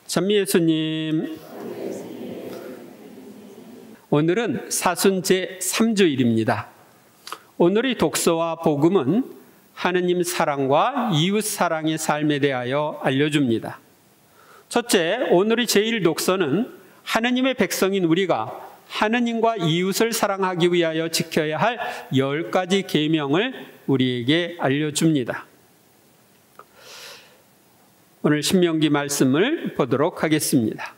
전미예수님, 오늘은 사순 제3주일입니다. 오늘의 독서와 복음은 하느님 사랑과 이웃 사랑의 삶에 대하여 알려줍니다. 첫째, 오늘의 제1 독서는 하느님의 백성인 우리가 하느님과 이웃을 사랑하기 위하여 지켜야 할 10가지 계명을 우리에게 알려줍니다. 오늘 신명기 말씀을 보도록 하겠습니다.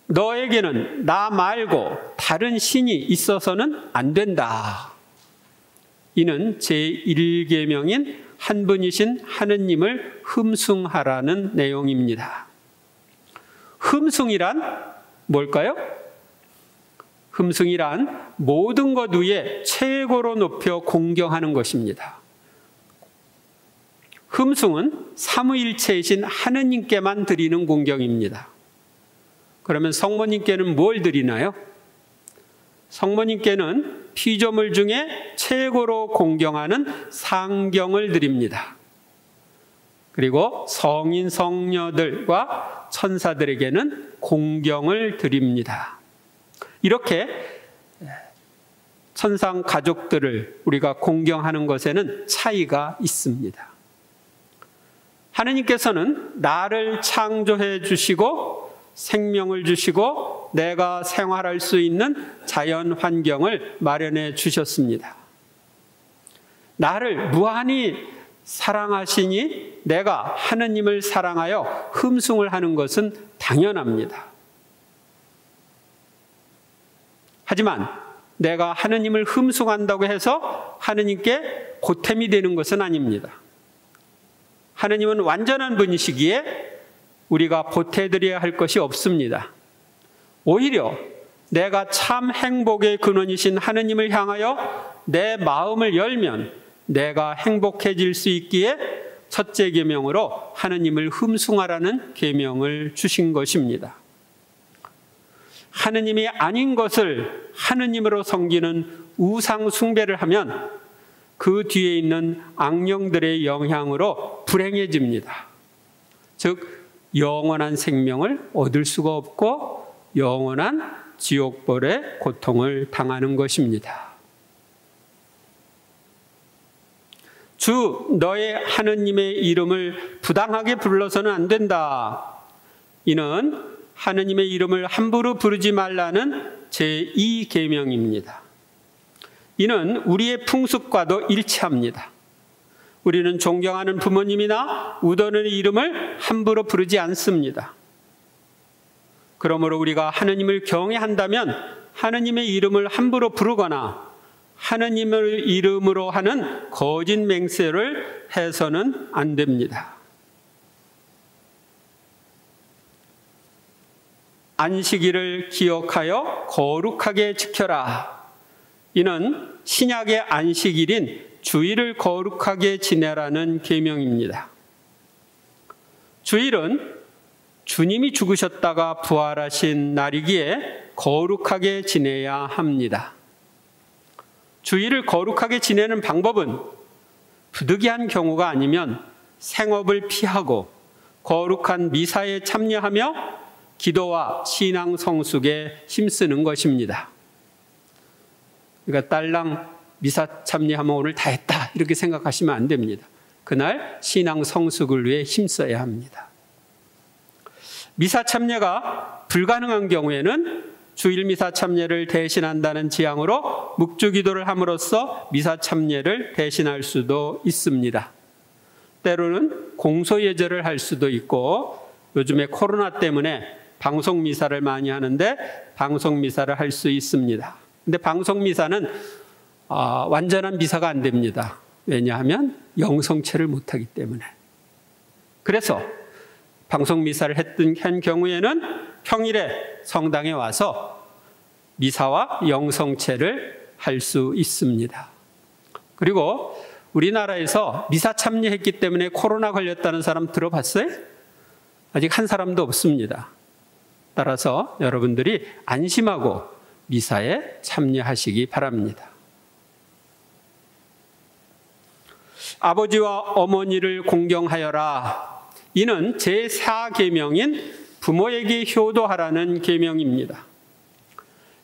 너에게는 나 말고 다른 신이 있어서는 안 된다. 이는 제1계명인 한 분이신 하느님을 흠숭하라는 내용입니다. 흠숭이란 뭘까요? 흠숭이란 모든 것 위에 최고로 높여 공경하는 것입니다. 흠숭은 삼위일체이신 하느님께만 드리는 공경입니다. 그러면 성모님께는 뭘 드리나요? 성모님께는 피조물 중에 최고로 공경하는 상경을 드립니다. 그리고 성인 성녀들과 천사들에게는 공경을 드립니다. 이렇게 천상 가족들을 우리가 공경하는 것에는 차이가 있습니다. 하느님께서는 나를 창조해 주시고 생명을 주시고 내가 생활할 수 있는 자연 환경을 마련해 주셨습니다. 나를 무한히 사랑하시니 내가 하느님을 사랑하여 흠숭을 하는 것은 당연합니다. 하지만 내가 하느님을 흠숭한다고 해서 하느님께 보탬이 되는 것은 아닙니다. 하느님은 완전한 분이시기에 우리가 보태드려야 할 것이 없습니다. 오히려 내가 참 행복의 근원이신 하느님을 향하여 내 마음을 열면 내가 행복해질 수 있기에 첫째 계명으로 하느님을 흠숭하라는 계명을 주신 것입니다. 하느님이 아닌 것을 하느님으로 섬기는 우상 숭배를 하면 그 뒤에 있는 악령들의 영향으로 불행해집니다. 즉 영원한 생명을 얻을 수가 없고 영원한 지옥벌의 고통을 당하는 것입니다. 주 너의 하느님의 이름을 부당하게 불러서는 안 된다. 이는 하느님의 이름을 함부로 부르지 말라는 제2계명입니다. 이는 우리의 풍습과도 일치합니다. 우리는 존경하는 부모님이나 우더는 이름을 함부로 부르지 않습니다. 그러므로 우리가 하느님을 경외한다면 하느님의 이름을 함부로 부르거나 하느님의 이름으로 하는 거짓 맹세를 해서는 안 됩니다. 안식일을 기억하여 거룩하게 지켜라. 이는 신약의 안식일인 주일을 거룩하게 지내라는 계명입니다. 주일은 주님이 죽으셨다가 부활하신 날이기에 거룩하게 지내야 합니다. 주일을 거룩하게 지내는 방법은 부득이한 경우가 아니면 생업을 피하고 거룩한 미사에 참여하며 기도와 신앙 성숙에 힘쓰는 것입니다. 그러니까 딸랑 미사 참여하면 오늘 다 했다 이렇게 생각하시면 안 됩니다. 그날 신앙 성숙을 위해 힘써야 합니다. 미사 참여가 불가능한 경우에는 주일 미사 참여를 대신한다는 지향으로 묵주 기도를 함으로써 미사 참여를 대신할 수도 있습니다. 때로는 공소예절을 할 수도 있고 요즘에 코로나 때문에 방송 미사를 많이 하는데 방송 미사를 할 수 있습니다. 근데 방송 미사는 완전한 미사가 안 됩니다. 왜냐하면 영성체를 못하기 때문에. 그래서 방송 미사를 한 경우에는 평일에 성당에 와서 미사와 영성체를 할 수 있습니다. 그리고 우리나라에서 미사 참여했기 때문에 코로나 걸렸다는 사람 들어봤어요? 아직 한 사람도 없습니다. 따라서 여러분들이 안심하고 미사에 참여하시기 바랍니다. 아버지와 어머니를 공경하여라. 이는 제4계명인 부모에게 효도하라는 계명입니다.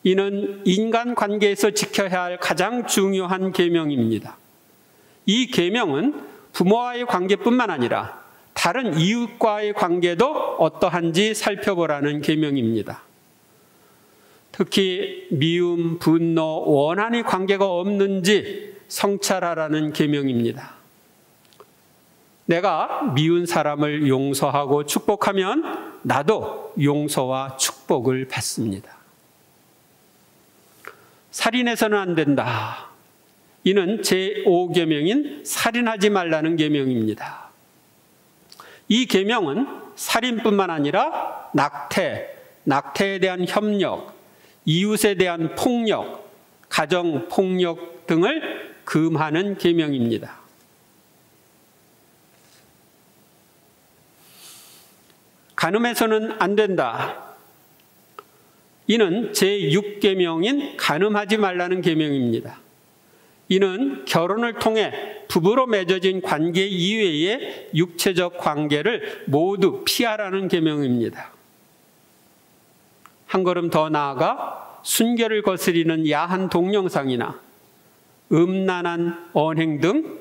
이는 인간관계에서 지켜야 할 가장 중요한 계명입니다. 이 계명은 부모와의 관계뿐만 아니라 다른 이웃과의 관계도 어떠한지 살펴보라는 계명입니다. 특히 미움, 분노, 원한의 관계가 없는지 성찰하라는 계명입니다. 내가 미운 사람을 용서하고 축복하면 나도 용서와 축복을 받습니다. 살인해서는 안 된다. 이는 제5계명인 살인하지 말라는 계명입니다. 이 계명은 살인뿐만 아니라 낙태에 대한 협력, 이웃에 대한 폭력, 가정폭력 등을 금하는 계명입니다. 간음해서는 안 된다. 이는 제6계명인 간음하지 말라는 계명입니다. 이는 결혼을 통해 부부로 맺어진 관계 이외의 육체적 관계를 모두 피하라는 계명입니다. 한 걸음 더 나아가 순결을 거스리는 야한 동영상이나 음란한 언행 등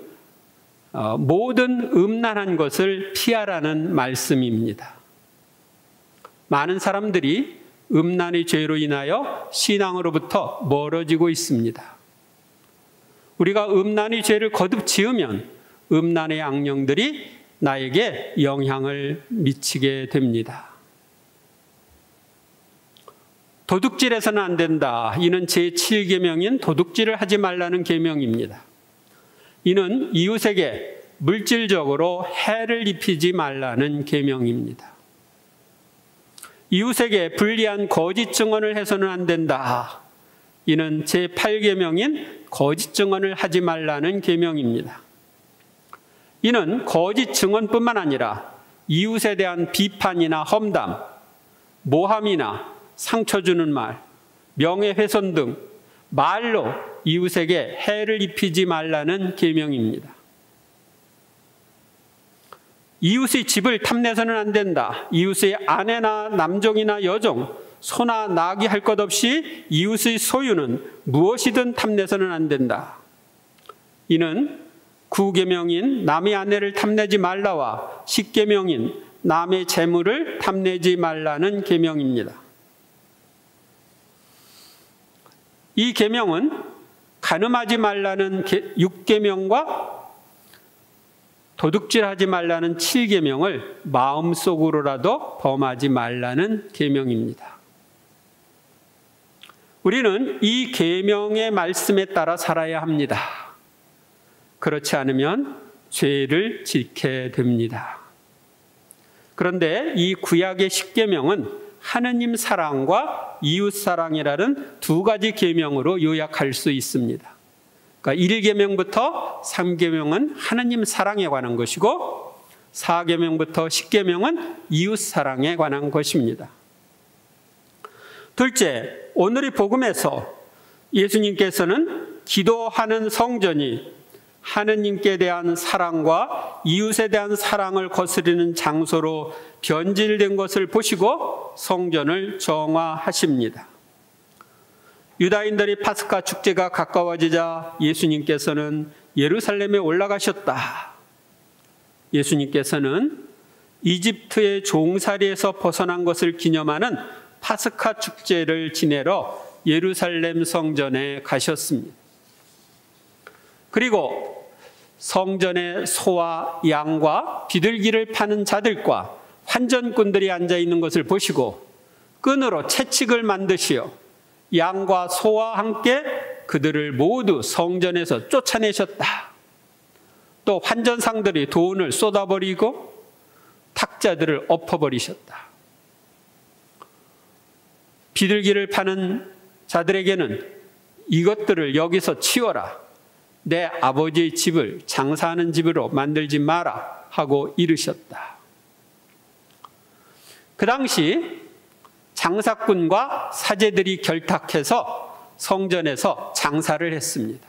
모든 음란한 것을 피하라는 말씀입니다. 많은 사람들이 음란의 죄로 인하여 신앙으로부터 멀어지고 있습니다. 우리가 음란의 죄를 거듭 지으면 음란의 악령들이 나에게 영향을 미치게 됩니다. 도둑질해서는 안 된다. 이는 제7계명인 도둑질을 하지 말라는 계명입니다. 이는 이웃에게 물질적으로 해를 입히지 말라는 계명입니다. 이웃에게 불리한 거짓 증언을 해서는 안 된다. 이는 제8계명인 거짓 증언을 하지 말라는 계명입니다. 이는 거짓 증언뿐만 아니라 이웃에 대한 비판이나 험담, 모함이나 상처 주는 말, 명예훼손 등 말로 이웃에게 해를 입히지 말라는 계명입니다. 이웃의 집을 탐내서는 안 된다. 이웃의 아내나 남종이나 여종, 소나 나귀 할 것 없이 이웃의 소유는 무엇이든 탐내서는 안 된다. 이는 9계명인 남의 아내를 탐내지 말라와 10계명인 남의 재물을 탐내지 말라는 계명입니다. 이 계명은 간음하지 말라는 6계명과 도둑질하지 말라는 7계명을 마음속으로라도 범하지 말라는 계명입니다. 우리는 이 계명의 말씀에 따라 살아야 합니다. 그렇지 않으면 죄를 짓게 됩니다. 그런데 이 구약의 10계명은 하느님 사랑과 이웃 사랑이라는 두 가지 계명으로 요약할 수 있습니다. 그러니까 1계명부터 3계명은 하느님 사랑에 관한 것이고 4계명부터 10계명은 이웃 사랑에 관한 것입니다. 둘째, 오늘의 복음에서 예수님께서는 기도하는 성전이 하느님께 대한 사랑과 이웃에 대한 사랑을 거스르는 장소로 변질된 것을 보시고 성전을 정화하십니다. 유다인들의 파스카 축제가 가까워지자 예수님께서는 예루살렘에 올라가셨다. 예수님께서는 이집트의 종살이에서 벗어난 것을 기념하는 파스카 축제를 지내러 예루살렘 성전에 가셨습니다. 그리고 성전에 소와 양과 비둘기를 파는 자들과 환전꾼들이 앉아 있는 것을 보시고 끈으로 채찍을 만드시어 양과 소와 함께 그들을 모두 성전에서 쫓아내셨다. 또 환전상들이 돈을 쏟아버리고 탁자들을 엎어버리셨다. 비둘기를 파는 자들에게는 이것들을 여기서 치워라. 내 아버지의 집을 장사하는 집으로 만들지 마라 하고 이르셨다. 그 당시 장사꾼과 사제들이 결탁해서 성전에서 장사를 했습니다.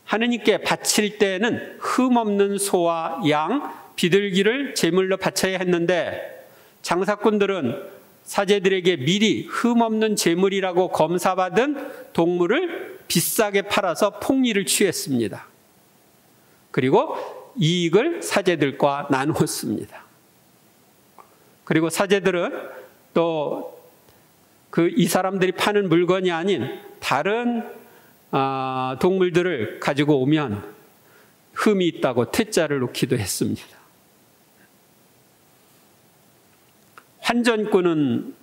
하느님께 바칠 때는 흠없는 소와 양, 비둘기를 제물로 바쳐야 했는데 장사꾼들은 사제들에게 미리 흠없는 제물이라고 검사받은 동물을 비싸게 팔아서 폭리를 취했습니다. 그리고 이익을 사제들과 나누었습니다. 그리고 사제들은 또 이 사람들이 파는 물건이 아닌 다른 동물들을 가지고 오면 흠이 있다고 퇴짜를 놓기도 했습니다. 환전꾼은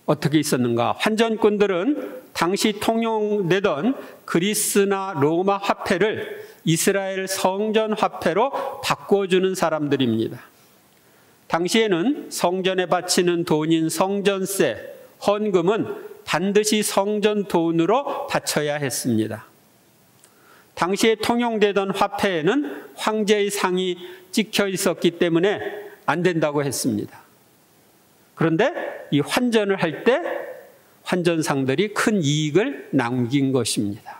어떻게 있었는가? 환전꾼들은 당시 통용되던 그리스나 로마 화폐를 이스라엘 성전 화폐로 바꿔주는 사람들입니다. 당시에는 성전에 바치는 돈인 성전세, 헌금은 반드시 성전 돈으로 바쳐야 했습니다. 당시에 통용되던 화폐에는 황제의 상이 찍혀 있었기 때문에 안 된다고 했습니다. 그런데 이 환전을 할 때 환전상들이 큰 이익을 남긴 것입니다.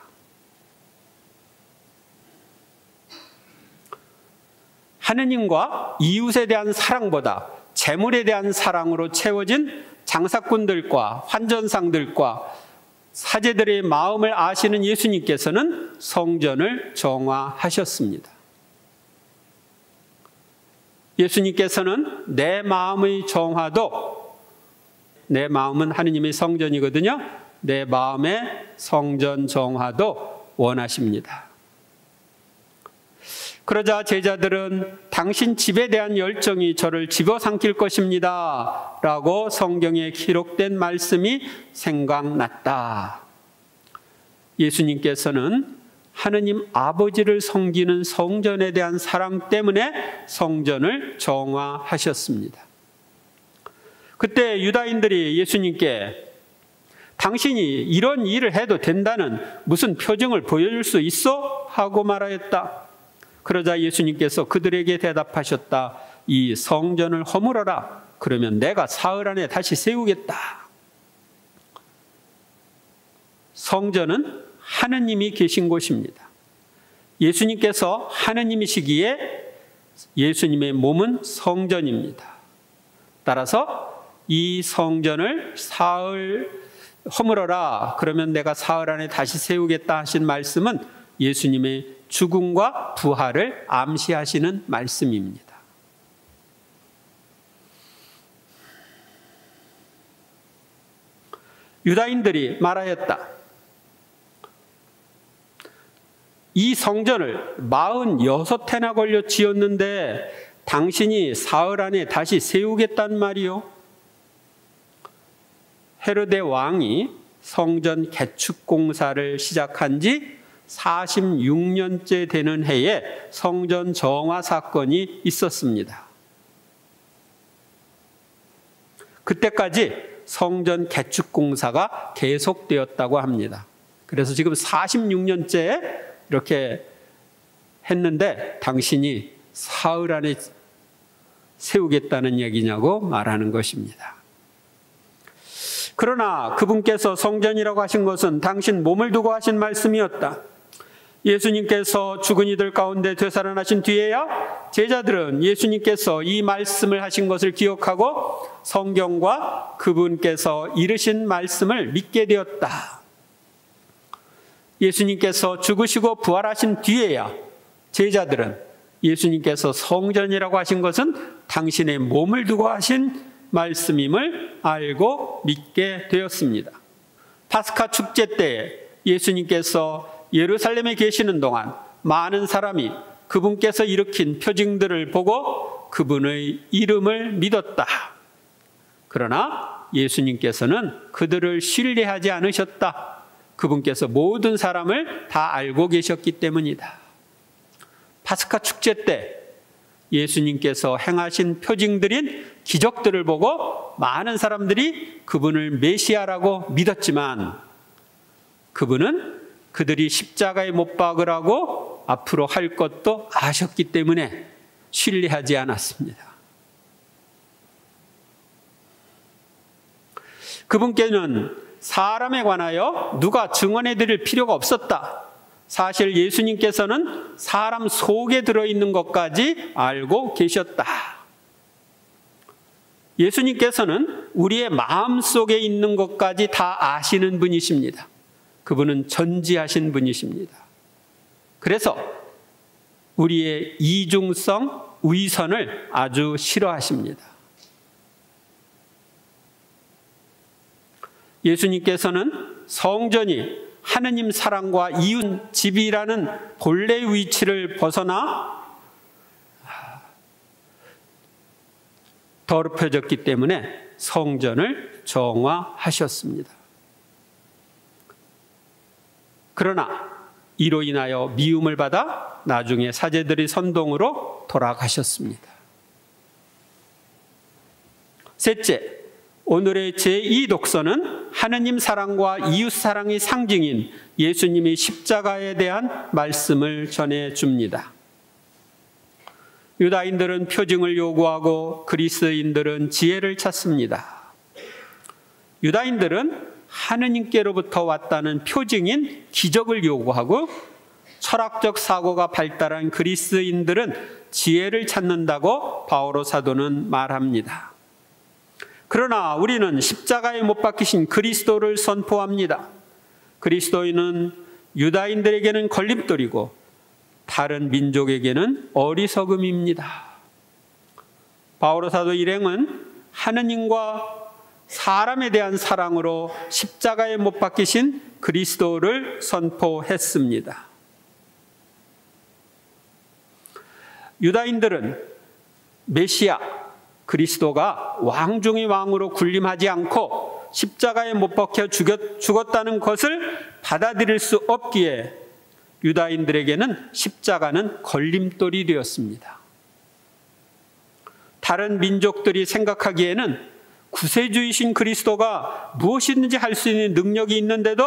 하느님과 이웃에 대한 사랑보다 재물에 대한 사랑으로 채워진 장사꾼들과 환전상들과 사제들의 마음을 아시는 예수님께서는 성전을 정화하셨습니다. 예수님께서는 내 마음의 정화도, 내 마음은 하느님의 성전이거든요. 내 마음의 성전 정화도 원하십니다. 그러자 제자들은 당신 집에 대한 열정이 저를 집어삼킬 것입니다 라고 성경에 기록된 말씀이 생각났다. 예수님께서는 하느님 아버지를 섬기는 성전에 대한 사랑 때문에 성전을 정화하셨습니다. 그때 유다인들이 예수님께 당신이 이런 일을 해도 된다는 무슨 표징을 보여줄 수 있어? 하고 말하였다. 그러자 예수님께서 그들에게 대답하셨다. 이 성전을 허물어라. 그러면 내가 사흘 안에 다시 세우겠다. 성전은 하느님이 계신 곳입니다. 예수님께서 하느님이시기에 예수님의 몸은 성전입니다. 따라서 이 성전을 사흘 허물어라. 그러면 내가 사흘 안에 다시 세우겠다 하신 말씀은 예수님의 죽음과 부활을 암시하시는 말씀입니다. 유다인들이 말하였다. 이 성전을 46해나 걸려 지었는데 당신이 사흘 안에 다시 세우겠단 말이요? 헤로데 왕이 성전 개축 공사를 시작한 지 46년째 되는 해에 성전 정화 사건이 있었습니다. 그때까지 성전 개축 공사가 계속되었다고 합니다. 그래서 지금 46년째 이렇게 했는데 당신이 사흘 안에 세우겠다는 얘기냐고 말하는 것입니다. 그러나 그분께서 성전이라고 하신 것은 당신 몸을 두고 하신 말씀이었다. 예수님께서 죽은 이들 가운데 되살아나신 뒤에야 제자들은 예수님께서 이 말씀을 하신 것을 기억하고 성경과 그분께서 이르신 말씀을 믿게 되었다. 예수님께서 죽으시고 부활하신 뒤에야 제자들은 예수님께서 성전이라고 하신 것은 당신의 몸을 두고 하신 말씀임을 알고 믿게 되었습니다. 파스카 축제 때에 예수님께서 예루살렘에 계시는 동안 많은 사람이 그분께서 일으킨 표징들을 보고 그분의 이름을 믿었다. 그러나 예수님께서는 그들을 신뢰하지 않으셨다. 그분께서 모든 사람을 다 알고 계셨기 때문이다. 파스카 축제 때 예수님께서 행하신 표징들인 기적들을 보고 많은 사람들이 그분을 메시아라고 믿었지만 그분은 그들이 십자가에 못 박으라고 앞으로 할 것도 아셨기 때문에 신뢰하지 않았습니다. 그분께는 사람에 관하여 누가 증언해 드릴 필요가 없었다. 사실 예수님께서는 사람 속에 들어있는 것까지 알고 계셨다. 예수님께서는 우리의 마음속에 있는 것까지 다 아시는 분이십니다. 그분은 전지하신 분이십니다. 그래서 우리의 이중성, 위선을 아주 싫어하십니다. 예수님께서는 성전이 하느님 사랑과 이웃 집이라는 본래의 위치를 벗어나 더럽혀졌기 때문에 성전을 정화하셨습니다. 그러나 이로 인하여 미움을 받아 나중에 사제들의 선동으로 돌아가셨습니다. 셋째, 오늘의 제2독서는 하느님 사랑과 이웃 사랑의 상징인 예수님의 십자가에 대한 말씀을 전해줍니다. 유다인들은 표징을 요구하고 그리스인들은 지혜를 찾습니다. 유다인들은 하느님께로부터 왔다는 표징인 기적을 요구하고 철학적 사고가 발달한 그리스인들은 지혜를 찾는다고 바오로 사도는 말합니다. 그러나 우리는 십자가에 못 박히신 그리스도를 선포합니다. 그리스도인은 유다인들에게는 걸림돌이고 다른 민족에게는 어리석음입니다. 바오로 사도 일행은 하느님과 사람에 대한 사랑으로 십자가에 못 박히신 그리스도를 선포했습니다. 유다인들은 메시아 그리스도가 왕 중의 왕으로 군림하지 않고 십자가에 못 박혀 죽었다는 것을 받아들일 수 없기에 유다인들에게는 십자가는 걸림돌이 되었습니다. 다른 민족들이 생각하기에는 구세주이신 그리스도가 무엇이든지 할 수 있는 능력이 있는데도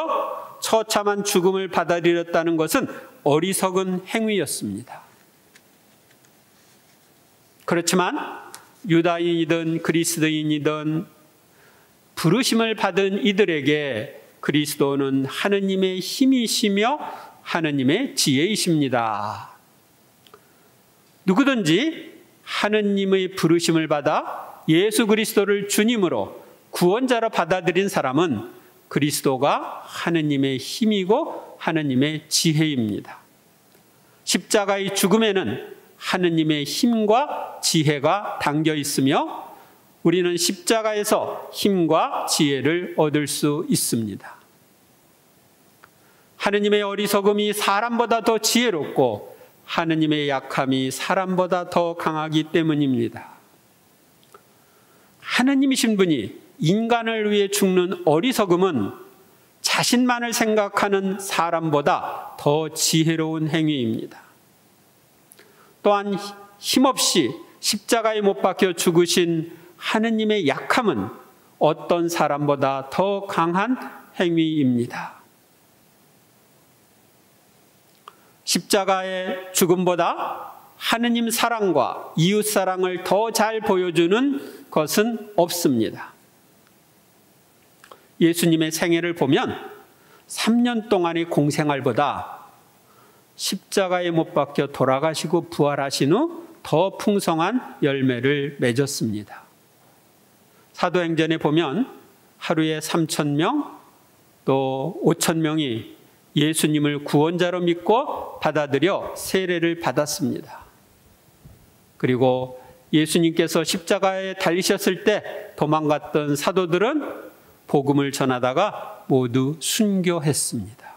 처참한 죽음을 받아들였다는 것은 어리석은 행위였습니다. 그렇지만 유다인이든 그리스도인이든 부르심을 받은 이들에게 그리스도는 하느님의 힘이시며 하느님의 지혜이십니다. 누구든지 하느님의 부르심을 받아 예수 그리스도를 주님으로 구원자로 받아들인 사람은 그리스도가 하느님의 힘이고 하느님의 지혜입니다. 십자가의 죽음에는 하느님의 힘과 지혜가 담겨 있으며 우리는 십자가에서 힘과 지혜를 얻을 수 있습니다. 하느님의 어리석음이 사람보다 더 지혜롭고 하느님의 약함이 사람보다 더 강하기 때문입니다. 하느님이신 분이 인간을 위해 죽는 어리석음은 자신만을 생각하는 사람보다 더 지혜로운 행위입니다. 또한 힘없이 십자가에 못 박혀 죽으신 하느님의 약함은 어떤 사람보다 더 강한 행위입니다. 십자가의 죽음보다 하느님 사랑과 이웃 사랑을 더 잘 보여주는 것은 없습니다. 예수님의 생애를 보면 3년 동안의 공생활보다 십자가에 못 박혀 돌아가시고 부활하신 후 더 풍성한 열매를 맺었습니다. 사도행전에 보면 하루에 3,000명 또 5,000명이 예수님을 구원자로 믿고 받아들여 세례를 받았습니다. 그리고 예수님께서 십자가에 달리셨을 때 도망갔던 사도들은 복음을 전하다가 모두 순교했습니다.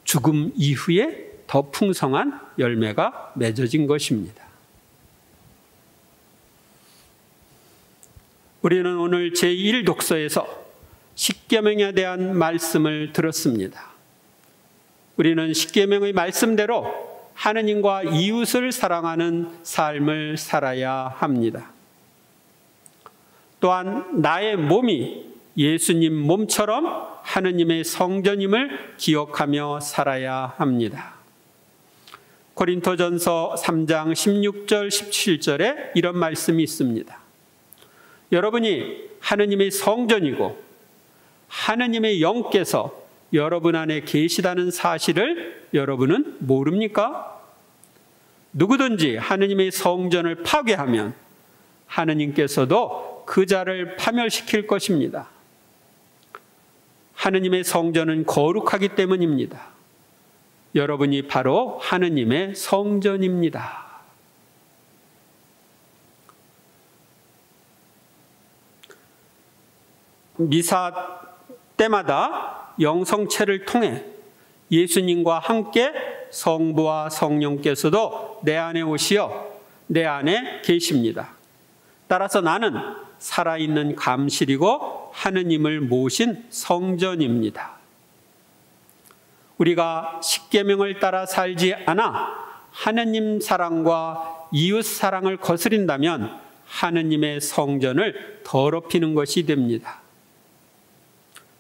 죽음 이후에 더 풍성한 열매가 맺어진 것입니다. 우리는 오늘 제1독서에서 십계명에 대한 말씀을 들었습니다. 우리는 십계명의 말씀대로 하느님과 이웃을 사랑하는 삶을 살아야 합니다. 또한 나의 몸이 예수님 몸처럼 하느님의 성전임을 기억하며 살아야 합니다. 고린토전서 3장 16절 17절에 이런 말씀이 있습니다. 여러분이 하느님의 성전이고 하느님의 영께서 여러분 안에 계시다는 사실을 여러분은 모릅니까? 누구든지 하느님의 성전을 파괴하면 하느님께서도 그 자를 파멸시킬 것입니다. 하느님의 성전은 거룩하기 때문입니다. 여러분이 바로 하느님의 성전입니다. 미사 때마다 영성체를 통해 예수님과 함께 성부와 성령께서도 내 안에 오시어 내 안에 계십니다. 따라서 나는 살아있는 감실이고 하느님을 모신 성전입니다. 우리가 십계명을 따라 살지 않아 하느님 사랑과 이웃 사랑을 거스린다면 하느님의 성전을 더럽히는 것이 됩니다.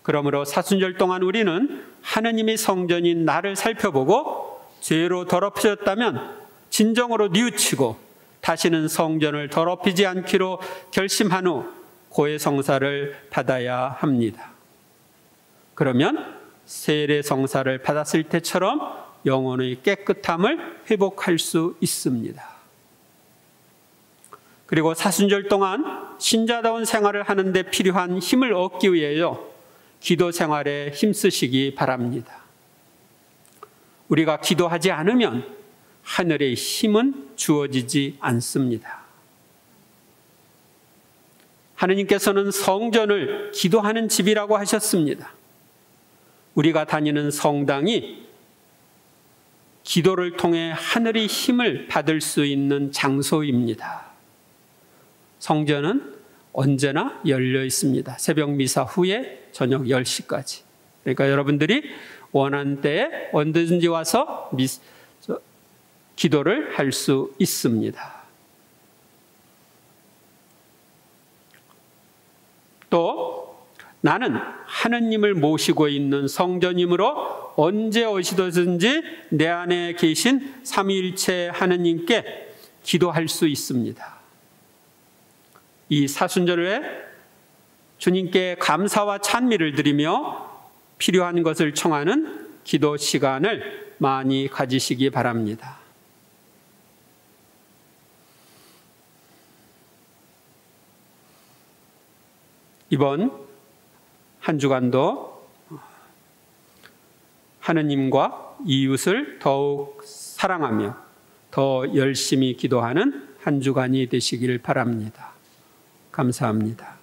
그러므로 사순절 동안 우리는 하느님의 성전인 나를 살펴보고 죄로 더럽혀졌다면 진정으로 뉘우치고 다시는 성전을 더럽히지 않기로 결심한 후 고해성사를 받아야 합니다. 그러면 세례성사를 받았을 때처럼 영혼의 깨끗함을 회복할 수 있습니다. 그리고 사순절 동안 신자다운 생활을 하는데 필요한 힘을 얻기 위해요, 기도 생활에 힘쓰시기 바랍니다. 우리가 기도하지 않으면 하늘의 힘은 주어지지 않습니다. 하느님께서는 성전을 기도하는 집이라고 하셨습니다. 우리가 다니는 성당이 기도를 통해 하늘의 힘을 받을 수 있는 장소입니다. 성전은 언제나 열려 있습니다. 새벽 미사 후에 저녁 10시까지. 그러니까 여러분들이 원하는 때에 언제든지 와서 기도를 할 수 있습니다. 또 나는 하느님을 모시고 있는 성전이므로 언제 어디서든지 내 안에 계신 삼위일체 하느님께 기도할 수 있습니다. 이 사순절에 주님께 감사와 찬미를 드리며 필요한 것을 청하는 기도 시간을 많이 가지시기 바랍니다. 이번 한 주간도 하느님과 이웃을 더욱 사랑하며 더 열심히 기도하는 한 주간이 되시길 바랍니다. 감사합니다.